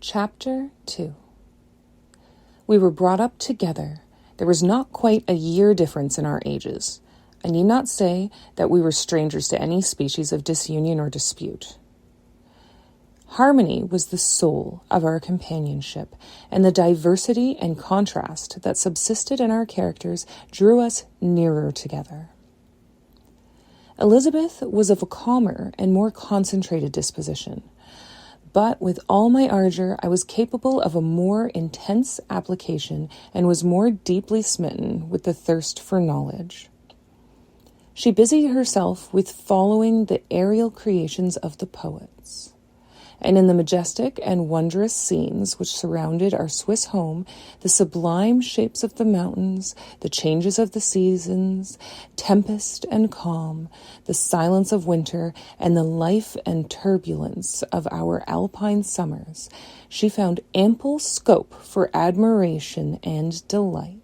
Chapter 2. We were brought up together. There was not quite a year difference in our ages. I need not say that we were strangers to any species of disunion or dispute. Harmony was the soul of our companionship, and the diversity and contrast that subsisted in our characters drew us nearer together. Elizabeth was of a calmer and more concentrated disposition, but with all my ardor, I was capable of a more intense application and was more deeply smitten with the thirst for knowledge. She busied herself with following the aerial creations of the poets, and in the majestic and wondrous scenes which surrounded our Swiss home, the sublime shapes of the mountains, the changes of the seasons, tempest and calm, the silence of winter, and the life and turbulence of our alpine summers, she found ample scope for admiration and delight.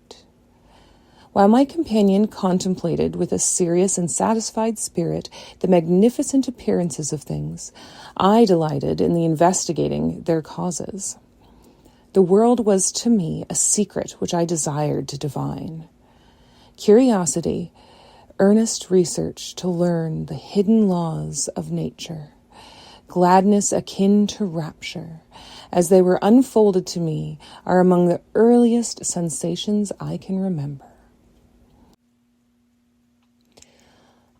While my companion contemplated with a serious and satisfied spirit the magnificent appearances of things, I delighted in the investigating their causes. The world was to me a secret which I desired to divine. Curiosity, earnest research to learn the hidden laws of nature, gladness akin to rapture, as they were unfolded to me, are among the earliest sensations I can remember.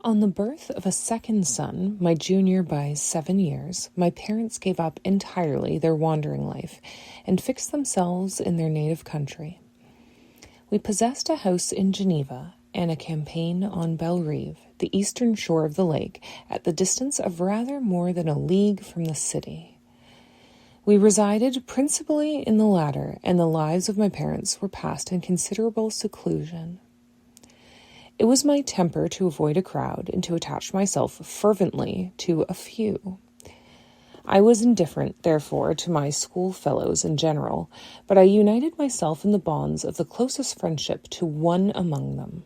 On the birth of a second son, my junior by 7 years, my parents gave up entirely their wandering life and fixed themselves in their native country. We possessed a house in Geneva and a campaign on Bellerive, the eastern shore of the lake, at the distance of rather more than a league from the city. We resided principally in the latter, and the lives of my parents were passed in considerable seclusion. It was my temper to avoid a crowd and to attach myself fervently to a few. I was indifferent, therefore, to my schoolfellows in general, but I united myself in the bonds of the closest friendship to one among them.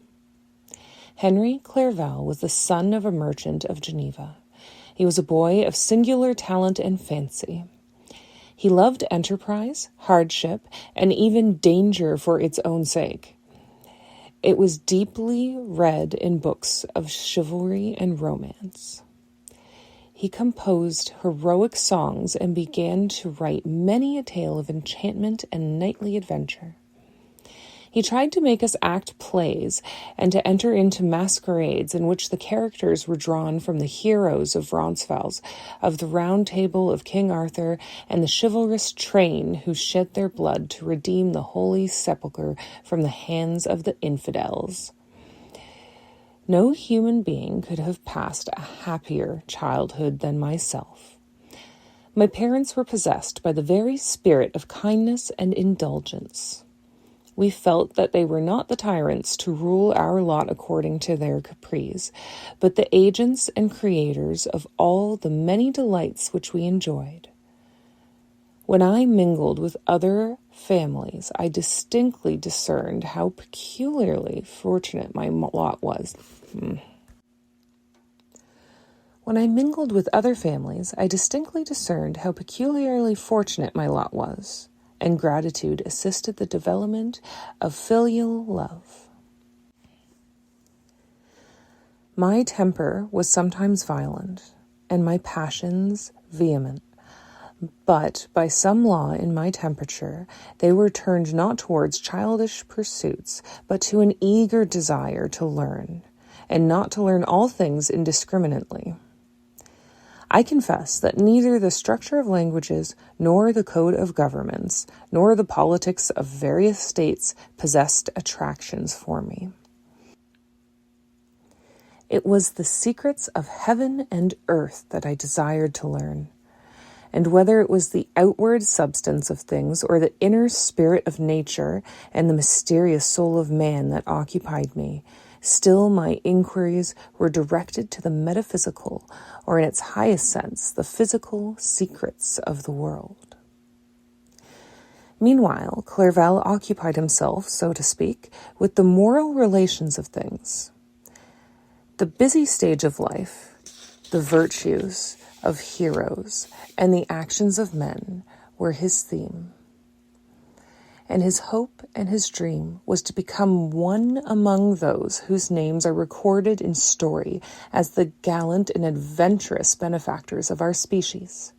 Henry Clerval was the son of a merchant of Geneva. He was a boy of singular talent and fancy. He loved enterprise, hardship, and even danger for its own sake. It was deeply read in books of chivalry and romance. He composed heroic songs and began to write many a tale of enchantment and knightly adventure. He tried to make us act plays and to enter into masquerades in which the characters were drawn from the heroes of Roncesvalles, of the Round Table of King Arthur, and the chivalrous train who shed their blood to redeem the Holy Sepulchre from the hands of the infidels. No human being could have passed a happier childhood than myself. My parents were possessed by the very spirit of kindness and indulgence. We felt that they were not the tyrants to rule our lot according to their caprice, but the agents and creators of all the many delights which we enjoyed. When I mingled with other families, I distinctly discerned how peculiarly fortunate my lot was. When I mingled with other families, I distinctly discerned how peculiarly fortunate my lot was, and gratitude assisted the development of filial love. My temper was sometimes violent, and my passions vehement, but by some law in my temperature, they were turned not towards childish pursuits, but to an eager desire to learn, and not to learn all things indiscriminately. I confess that neither the structure of languages, nor the code of governments, nor the politics of various states possessed attractions for me. It was the secrets of heaven and earth that I desired to learn, and whether it was the outward substance of things or the inner spirit of nature and the mysterious soul of man that occupied me, still my inquiries were directed to the metaphysical, or in its highest sense, the physical secrets of the world. Meanwhile, Clerval occupied himself, so to speak, with the moral relations of things. The busy stage of life, the virtues of heroes, and the actions of men were his theme. And his hope and his dream was to become one among those whose names are recorded in story as the gallant and adventurous benefactors of our species.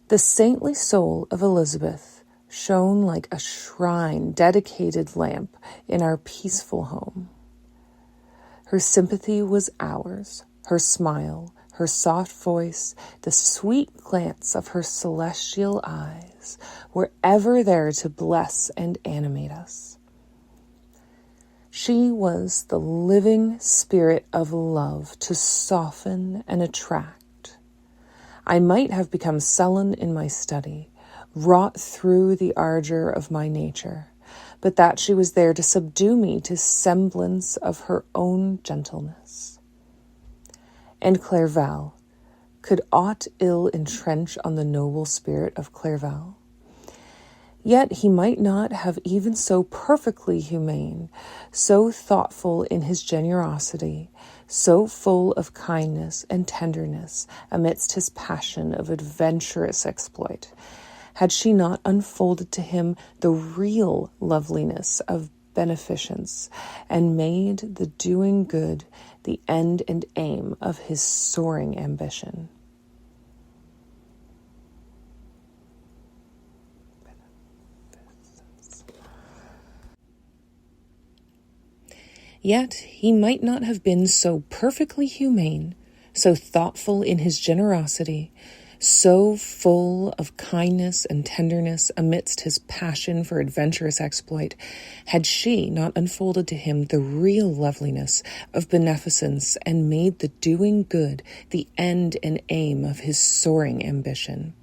The saintly soul of Elizabeth shone like a shrine-dedicated lamp in our peaceful home. Her sympathy was ours, her smile, her soft voice, the sweet glance of her celestial eyes were ever there to bless and animate us. She was the living spirit of love to soften and attract. I might have become sullen in my study, wrought through the ardor of my nature, but that she was there to subdue me to semblance of her own gentleness. And Clerval, could aught ill entrench on the noble spirit of Clerval? Yet he might not have even so perfectly humane, so thoughtful in his generosity, so full of kindness and tenderness amidst his passion of adventurous exploit, had she not unfolded to him the real loveliness of beneficence, and made the doing good the end and aim of his soaring ambition. Yet he might not have been so perfectly humane, so thoughtful in his generosity, so full of kindness and tenderness amidst his passion for adventurous exploit, had she not unfolded to him the real loveliness of beneficence and made the doing good the end and aim of his soaring ambition.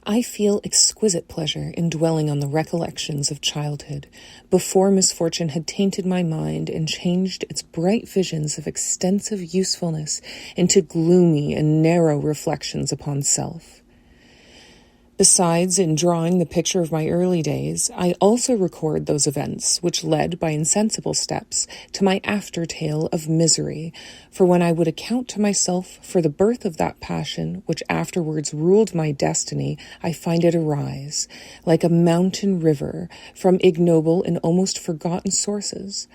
I feel exquisite pleasure in dwelling on the recollections of childhood, before misfortune had tainted my mind and changed its bright visions of extensive usefulness into gloomy and narrow reflections upon self. Besides, in drawing the picture of my early days, I also record those events which led by insensible steps to my after-tale of misery, for when I would account to myself for the birth of that passion which afterwards ruled my destiny, I find it arise, like a mountain river, from ignoble and almost forgotten sources.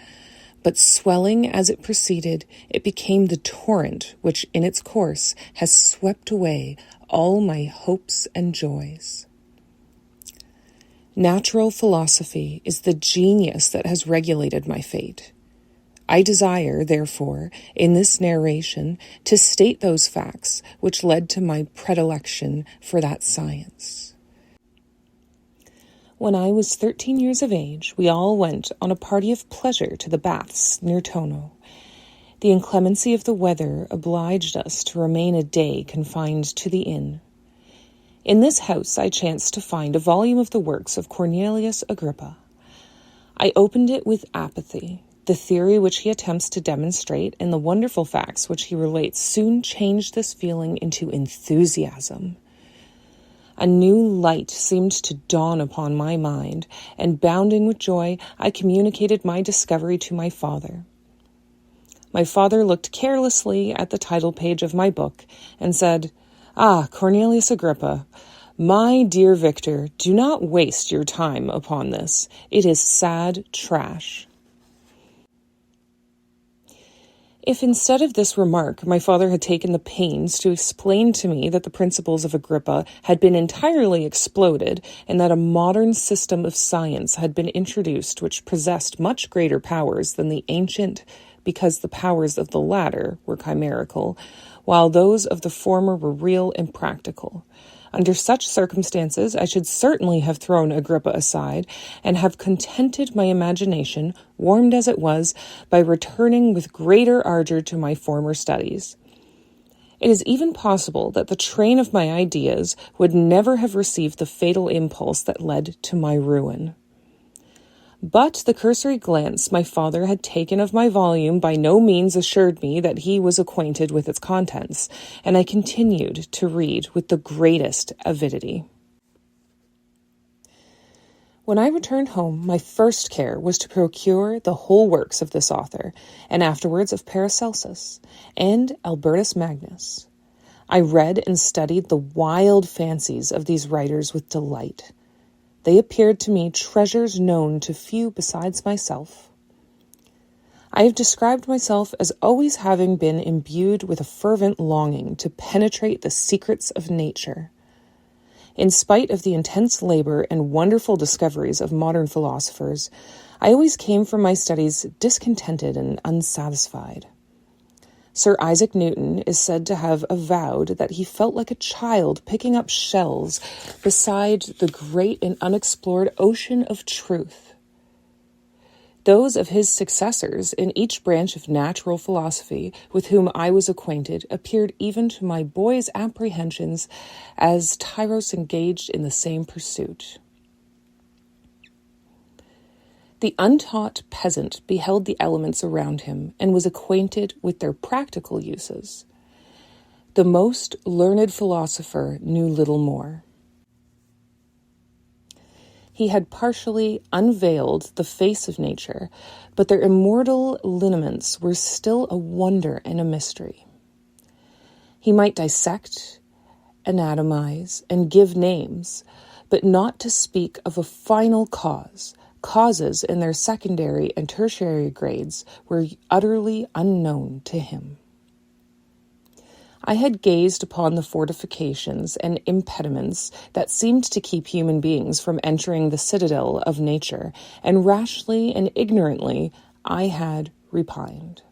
But swelling as it proceeded, it became the torrent which in its course has swept away all my hopes and joys. Natural philosophy is the genius that has regulated my fate. I desire, therefore, in this narration, to state those facts which led to my predilection for that science. When I was 13 years of age, we all went on a party of pleasure to the baths near Tono. The inclemency of the weather obliged us to remain a day confined to the inn. In this house I chanced to find a volume of the works of Cornelius Agrippa. I opened it with apathy. The theory which he attempts to demonstrate and the wonderful facts which he relates soon changed this feeling into enthusiasm. A new light seemed to dawn upon my mind, and bounding with joy, I communicated my discovery to my father. My father looked carelessly at the title page of my book and said, "Ah, Cornelius Agrippa, my dear Victor, do not waste your time upon this. It is sad trash." If instead of this remark my father had taken the pains to explain to me that the principles of Agrippa had been entirely exploded and that a modern system of science had been introduced which possessed much greater powers than the ancient, because the powers of the latter were chimerical, while those of the former were real and practical. Under such circumstances, I should certainly have thrown Agrippa aside and have contented my imagination, warmed as it was, by returning with greater ardor to my former studies. It is even possible that the train of my ideas would never have received the fatal impulse that led to my ruin. But the cursory glance my father had taken of my volume by no means assured me that he was acquainted with its contents, and I continued to read with the greatest avidity. When I returned home, my first care was to procure the whole works of this author, and afterwards of Paracelsus and Albertus Magnus. I read and studied the wild fancies of these writers with delight. They appeared to me treasures known to few besides myself. I have described myself as always having been imbued with a fervent longing to penetrate the secrets of nature. In spite of the intense labor and wonderful discoveries of modern philosophers, I always came from my studies discontented and unsatisfied. Sir Isaac Newton is said to have avowed that he felt like a child picking up shells beside the great and unexplored ocean of truth. Those of his successors in each branch of natural philosophy with whom I was acquainted appeared even to my boy's apprehensions as tyros engaged in the same pursuit. The untaught peasant beheld the elements around him and was acquainted with their practical uses. The most learned philosopher knew little more. He had partially unveiled the face of nature, but their immortal lineaments were still a wonder and a mystery. He might dissect, anatomize, and give names, but not to speak of a final cause. Causes in their secondary and tertiary grades were utterly unknown to him. I had gazed upon the fortifications and impediments that seemed to keep human beings from entering the citadel of nature, and rashly and ignorantly I had repined.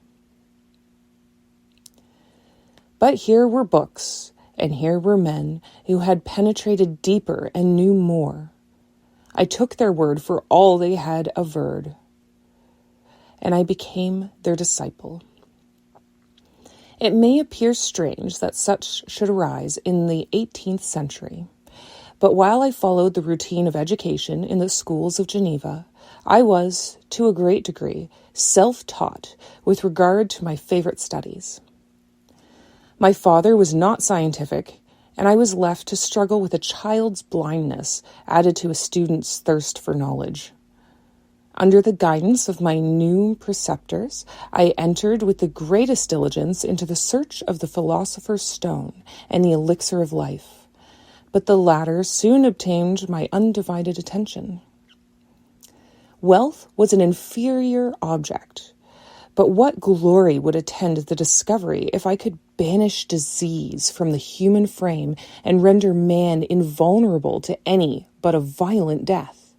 But here were books, and here were men who had penetrated deeper and knew more. I took their word for all they had averred, and I became their disciple. It may appear strange that such should arise in the 18th century, but while I followed the routine of education in the schools of Geneva, I was, to a great degree, self-taught with regard to my favorite studies. My father was not scientific, and I was left to struggle with a child's blindness added to a student's thirst for knowledge. Under the guidance of my new preceptors, I entered with the greatest diligence into the search of the philosopher's stone and the elixir of life, but the latter soon obtained my undivided attention. Wealth was an inferior object, but what glory would attend the discovery if I could banish disease from the human frame and render man invulnerable to any but a violent death?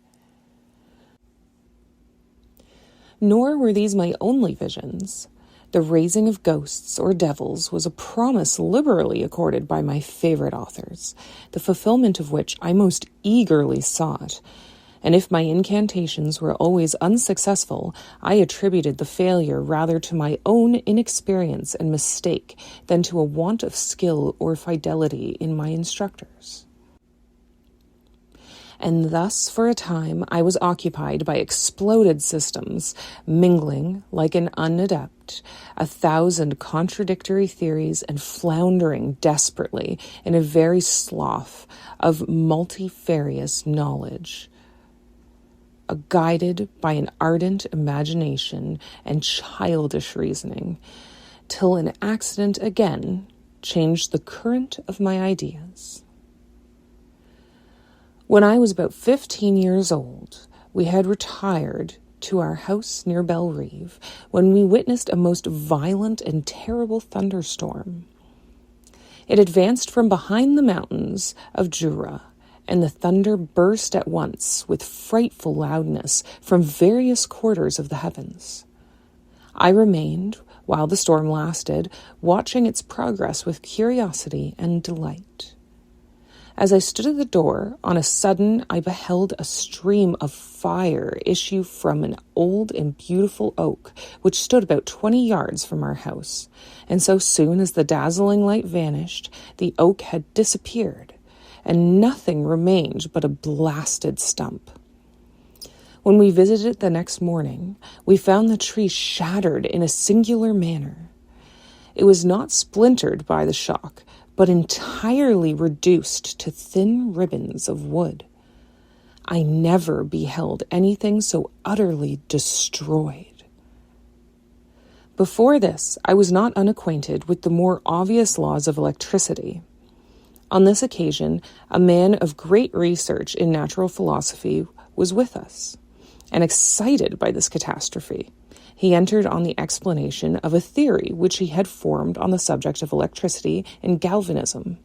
Nor were these my only visions. The raising of ghosts or devils was a promise liberally accorded by my favorite authors, the fulfillment of which I most eagerly sought. And if my incantations were always unsuccessful, I attributed the failure rather to my own inexperience and mistake than to a want of skill or fidelity in my instructors. And thus, for a time, I was occupied by exploded systems, mingling, like an unadept, 1,000 contradictory theories and floundering desperately in a very slough of multifarious knowledge. Guided by an ardent imagination and childish reasoning, till an accident again changed the current of my ideas. When I was about 15 years old, we had retired to our house near Bellerive when we witnessed a most violent and terrible thunderstorm. It advanced from behind the mountains of Jura, and the thunder burst at once with frightful loudness from various quarters of the heavens. I remained, while the storm lasted, watching its progress with curiosity and delight. As I stood at the door, on a sudden I beheld a stream of fire issue from an old and beautiful oak, which stood about 20 yards from our house, and so soon as the dazzling light vanished, the oak had disappeared, and nothing remained but a blasted stump. When we visited it the next morning, we found the tree shattered in a singular manner. It was not splintered by the shock, but entirely reduced to thin ribbons of wood. I never beheld anything so utterly destroyed. Before this, I was not unacquainted with the more obvious laws of electricity. On this occasion, a man of great research in natural philosophy was with us, and excited by this catastrophe, he entered on the explanation of a theory which he had formed on the subject of electricity and galvanism,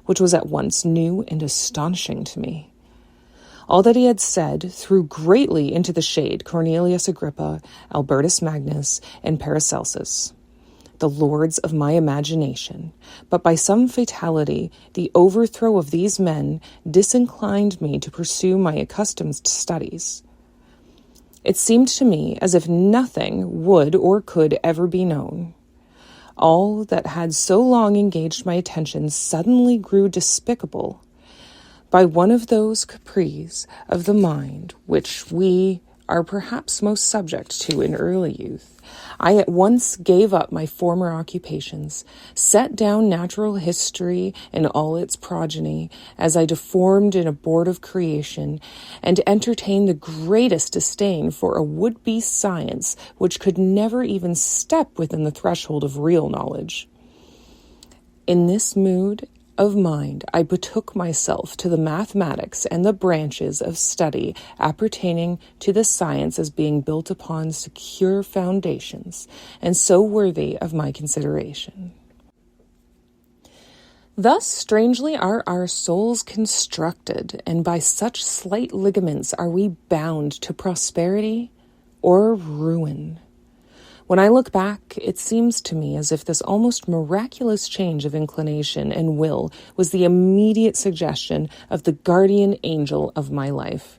which was at once new and astonishing to me. All that he had said threw greatly into the shade Cornelius Agrippa, Albertus Magnus, and Paracelsus, the lords of my imagination, but by some fatality the overthrow of these men disinclined me to pursue my accustomed studies. It seemed to me as if nothing would or could ever be known. All that had so long engaged my attention suddenly grew despicable. By one of those caprices of the mind which we are perhaps most subject to in early youth, I at once gave up my former occupations, set down natural history and all its progeny, as I deformed in abortive creation, and entertained the greatest disdain for a would-be science which could never even step within the threshold of real knowledge. In this mood of mind, I betook myself to the mathematics and the branches of study appertaining to the science as being built upon secure foundations, and so worthy of my consideration. Thus strangely are our souls constructed, and by such slight ligaments are we bound to prosperity or ruin. When I look back, it seems to me as if this almost miraculous change of inclination and will was the immediate suggestion of the guardian angel of my life,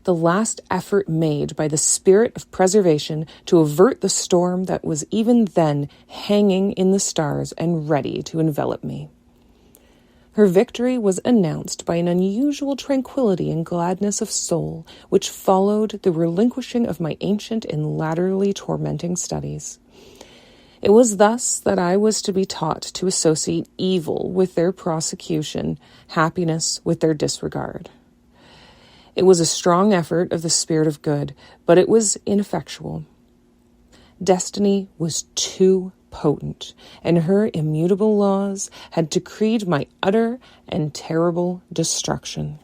the last effort made by the spirit of preservation to avert the storm that was even then hanging in the stars and ready to envelop me. Her victory was announced by an unusual tranquillity and gladness of soul, which followed the relinquishing of my ancient and latterly tormenting studies. It was thus that I was to be taught to associate evil with their prosecution, happiness with their disregard. It was a strong effort of the spirit of good, but it was ineffectual. Destiny was too potent, and her immutable laws had decreed my utter and terrible destruction.